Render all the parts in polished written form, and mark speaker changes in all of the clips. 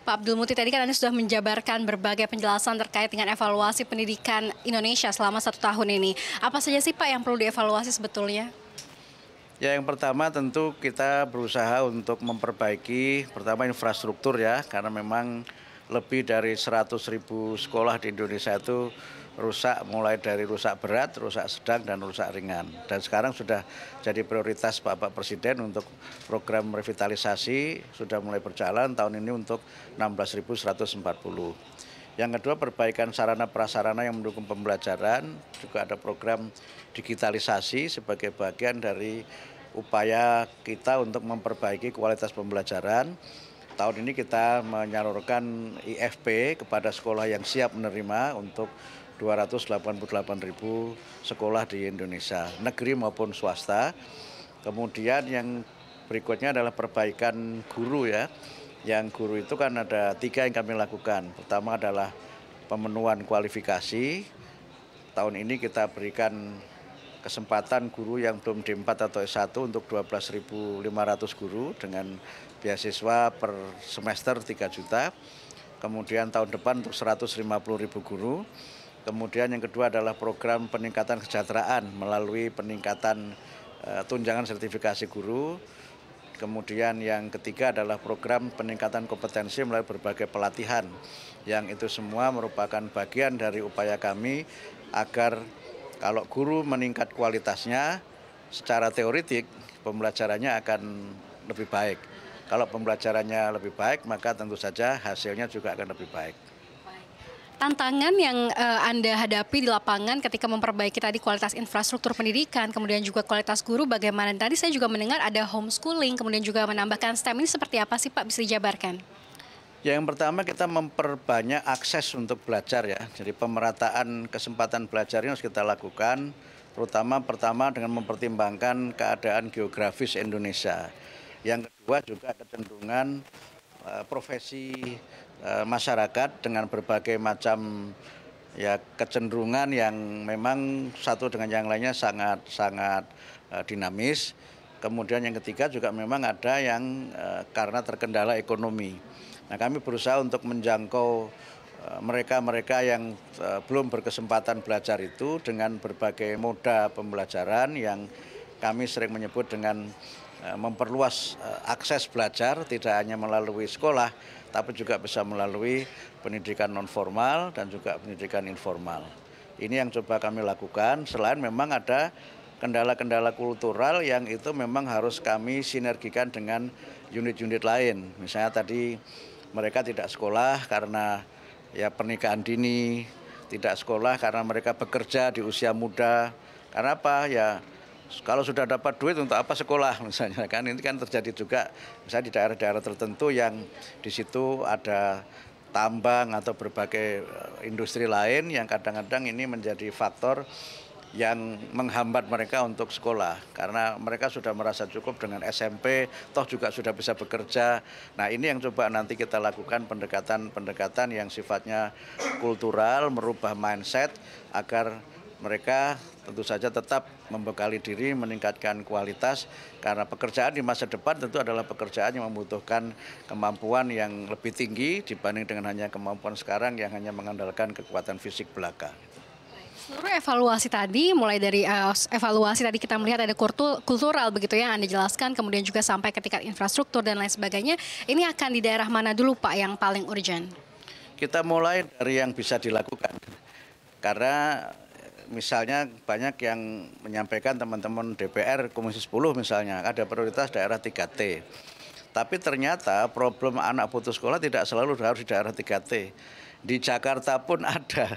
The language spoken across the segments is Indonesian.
Speaker 1: Pak Abdul Muti, tadi kan Anda sudah menjabarkan berbagai penjelasan terkait dengan evaluasi pendidikan Indonesia selama 1 tahun ini. Apa saja sih Pak yang perlu dievaluasi sebetulnya?
Speaker 2: Ya, yang pertama tentu kita berusaha untuk memperbaiki pertama infrastruktur ya, karena memang lebih dari 100.000 sekolah di Indonesia itu rusak, mulai dari rusak berat, rusak sedang, dan rusak ringan. Dan sekarang sudah jadi prioritas Bapak Presiden untuk program revitalisasi, sudah mulai berjalan tahun ini untuk 16.140. Yang kedua, perbaikan sarana prasarana yang mendukung pembelajaran, juga ada program digitalisasi sebagai bagian dari upaya kita untuk memperbaiki kualitas pembelajaran. Tahun ini kita menyalurkan IFP kepada sekolah yang siap menerima untuk 288.000 sekolah di Indonesia, negeri maupun swasta. Kemudian yang berikutnya adalah perbaikan guru ya. Yang guru itu kan ada 3 yang kami lakukan. Pertama adalah pemenuhan kualifikasi. Tahun ini kita berikan kesempatan guru yang belum D4 atau S1 untuk 12.500 guru dengan beasiswa per semester 3 juta. Kemudian tahun depan untuk 150.000 guru. Kemudian yang kedua adalah program peningkatan kesejahteraan melalui peningkatan tunjangan sertifikasi guru. Kemudian yang ketiga adalah program peningkatan kompetensi melalui berbagai pelatihan, yang itu semua merupakan bagian dari upaya kami agar kalau guru meningkat kualitasnya, secara teoretik pembelajarannya akan lebih baik. Kalau pembelajarannya lebih baik, maka tentu saja hasilnya juga akan lebih baik.
Speaker 1: Tantangan yang Anda hadapi di lapangan ketika memperbaiki tadi kualitas infrastruktur pendidikan, kemudian juga kualitas guru bagaimana? Tadi saya juga mendengar ada homeschooling, kemudian juga menambahkan STEM, ini seperti apa sih Pak, bisa dijabarkan?
Speaker 2: Ya, yang pertama kita memperbanyak akses untuk belajar ya. Jadi pemerataan kesempatan belajar ini harus kita lakukan, terutama pertama dengan mempertimbangkan keadaan geografis Indonesia. Yang kedua juga kecenderungan profesi masyarakat dengan berbagai macam ya kecenderungan yang memang satu dengan yang lainnya sangat dinamis. Kemudian yang ketiga juga memang ada yang karena terkendala ekonomi. Nah, kami berusaha untuk menjangkau mereka-mereka yang belum berkesempatan belajar itu dengan berbagai moda pembelajaran yang kami sering menyebut dengan memperluas akses belajar, tidak hanya melalui sekolah, tapi juga bisa melalui pendidikan non formal dan juga pendidikan informal. Ini yang coba kami lakukan, selain memang ada kendala-kendala kultural yang itu memang harus kami sinergikan dengan unit-unit lain. Misalnya tadi mereka tidak sekolah karena ya pernikahan dini, tidak sekolah karena mereka bekerja di usia muda. Karena apa? Ya kalau sudah dapat duit untuk apa sekolah misalnya kan, ini kan terjadi juga misalnya di daerah-daerah tertentu yang di situ ada tambang atau berbagai industri lain yang kadang-kadang ini menjadi faktor yang menghambat mereka untuk sekolah karena mereka sudah merasa cukup dengan SMP, toh juga sudah bisa bekerja. Nah, ini yang coba nanti kita lakukan pendekatan yang sifatnya kultural, merubah mindset agar mereka tentu saja tetap membekali diri, meningkatkan kualitas, karena pekerjaan di masa depan tentu adalah pekerjaan yang membutuhkan kemampuan yang lebih tinggi dibanding dengan hanya kemampuan sekarang yang hanya mengandalkan kekuatan fisik belaka.
Speaker 1: Seluruh evaluasi tadi, mulai dari evaluasi tadi kita melihat ada kultural begitu ya, Anda jelaskan, kemudian juga sampai ke tingkat infrastruktur dan lain sebagainya. Ini akan di daerah mana dulu Pak yang paling urgent?
Speaker 2: Kita mulai dari yang bisa dilakukan, karena misalnya banyak yang menyampaikan teman-teman DPR Komisi 10 misalnya, ada prioritas daerah 3T. Tapi ternyata problem anak putus sekolah tidak selalu harus di daerah 3T. Di Jakarta pun ada.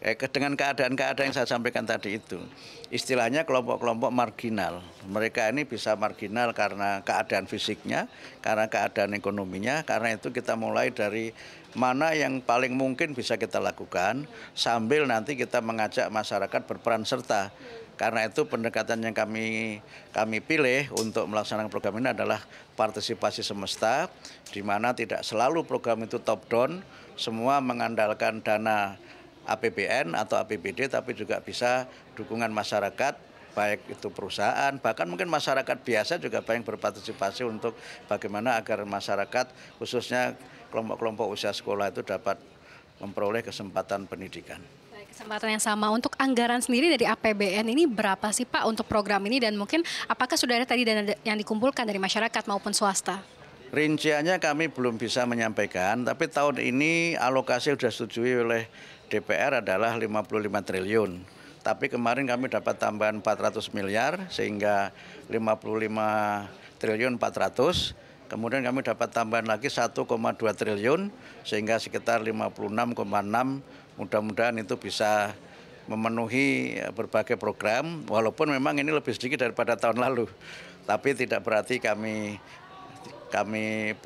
Speaker 2: Dengan keadaan-keadaan yang saya sampaikan tadi itu, istilahnya kelompok-kelompok marginal. Mereka ini bisa marginal karena keadaan fisiknya, karena keadaan ekonominya. Karena itu kita mulai dari mana yang paling mungkin bisa kita lakukan, sambil nanti kita mengajak masyarakat berperan serta. Karena itu pendekatan yang kami pilih untuk melaksanakan program ini adalah partisipasi semesta, di mana tidak selalu program itu top down, semua mengandalkan dana APBN atau APBD, tapi juga bisa dukungan masyarakat, baik itu perusahaan, bahkan mungkin masyarakat biasa juga banyak berpartisipasi untuk bagaimana agar masyarakat khususnya kelompok-kelompok usia sekolah itu dapat memperoleh kesempatan pendidikan.
Speaker 1: Baik, kesempatan yang sama. Untuk anggaran sendiri dari APBN ini berapa sih Pak untuk program ini, dan mungkin apakah sudah ada tadi dana yang dikumpulkan dari masyarakat maupun swasta?
Speaker 2: Rinciannya kami belum bisa menyampaikan, tapi tahun ini alokasi sudah disetujui oleh DPR adalah 55 triliun. Tapi kemarin kami dapat tambahan 400 miliar sehingga 55 triliun 400. Kemudian kami dapat tambahan lagi 1,2 triliun sehingga sekitar 56,6. Mudah-mudahan itu bisa memenuhi berbagai program, walaupun memang ini lebih sedikit daripada tahun lalu. Tapi tidak berarti kami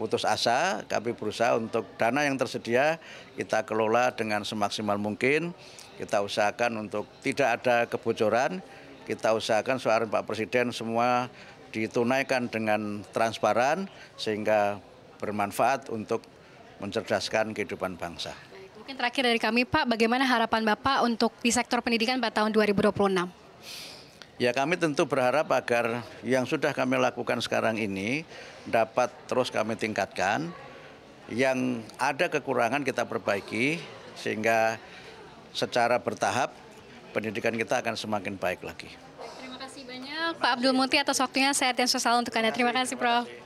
Speaker 2: putus asa, kami berusaha untuk dana yang tersedia kita kelola dengan semaksimal mungkin. Kita usahakan untuk tidak ada kebocoran, kita usahakan suara Pak Presiden semua ditunaikan dengan transparan sehingga bermanfaat untuk mencerdaskan kehidupan bangsa.
Speaker 1: Mungkin terakhir dari kami Pak, bagaimana harapan Bapak untuk di sektor pendidikan pada tahun 2026?
Speaker 2: Ya, kami tentu berharap agar yang sudah kami lakukan sekarang ini dapat terus kami tingkatkan. Yang ada kekurangan kita perbaiki sehingga secara bertahap pendidikan kita akan semakin baik lagi.
Speaker 1: Terima kasih banyak Pak Abdul Muti atas waktunya. Sehat dan sukses selalu untuk Anda. Terima kasih Prof.